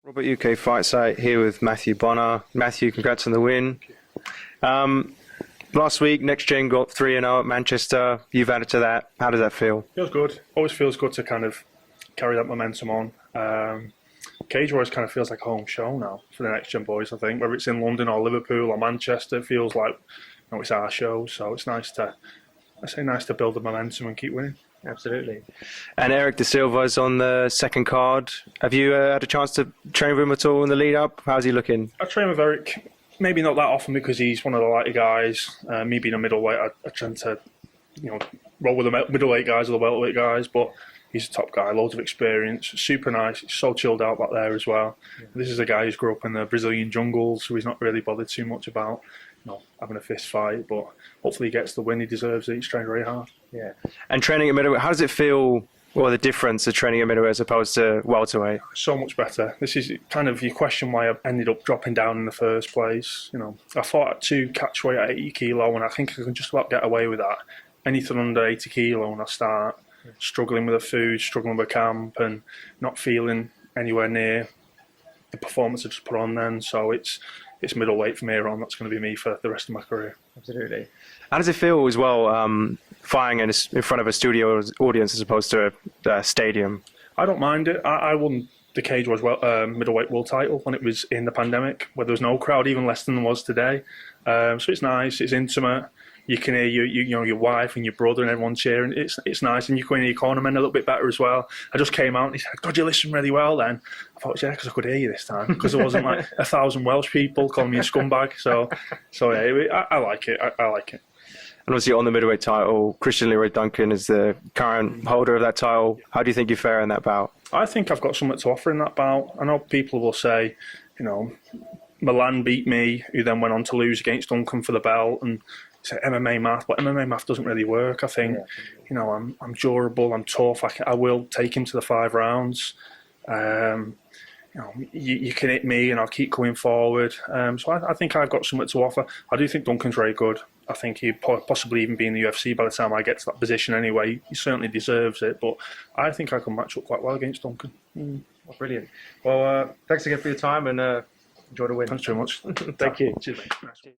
Robert UK Fight Site here with Matthew Bonner. Matthew, congrats on the win. Last week, Next Gen got 3-0 at Manchester. You've added to that. How does that feel? Feels good. Always feels good to kind of carry that momentum on. Cage Warriors kind of feels like a home show now for the Next Gen boys, I think. Whether it's in London or Liverpool or Manchester, it feels like it's our show. So it's nice to build the momentum and keep winning. Absolutely. And Eric De Silva's on the second card. Have you had a chance to train with him at all in the lead up? How's he looking? I train with Eric, maybe not that often because he's one of the lighter guys. Me being a middleweight, I tend to, roll with the middleweight guys or the welterweight guys. But he's a top guy, loads of experience, super nice. He's so chilled out back there as well. Yeah. This is a guy who's grew up in the Brazilian jungle, so he's not really bothered too much about having a fist fight. But hopefully he gets the win. He deserves it. He's trained very hard. Yeah. And training at middleweight, how does it feel? Well, the difference of training at middleweight as opposed to welterweight? So much better. This is kind of you question why I ended up dropping down in the first place. I fought at 2 catch weight at 80 kilo, and I think I can just about get away with that. Anything under 80 kilo, and I start struggling with the food, struggling with camp, and not feeling anywhere near the performance I just put on then. So it's middleweight from here on. That's going to be me for the rest of my career. Absolutely. How does it feel as well, fighting in front of a studio audience as opposed to a stadium? I don't mind it. I won the Cage Warriors middleweight world title when it was in the pandemic, where there was no crowd, even less than there was today. So it's nice. It's intimate. You can hear your wife and your brother and everyone cheering. It's nice, and you can hear your cornermen a little bit better as well. I just came out and he said, "God, you listen really well." Then I thought, yeah, because I could hear you this time, because there wasn't like 1,000 Welsh people calling me a scumbag. So yeah, I like it. I like it. And obviously on the middleweight title, Christian Leroy Duncan is the current holder of that title. How do you think you fare in that bout? I think I've got something to offer in that bout. I know people will say, Milan beat me, who then went on to lose against Duncan for the belt, and say MMA math, but MMA math doesn't really work. I think, I'm durable, I'm tough. I will take him to the 5 rounds. You can hit me, and I'll keep going forward. So I think I've got something to offer. I do think Duncan's very good. I think he'd possibly even be in the UFC by the time I get to that position anyway. He certainly deserves it, but I think I can match up quite well against Duncan. Well, brilliant. Well, thanks again for your time, and enjoy the win. Thanks very much. Thank you. Cheers, mate.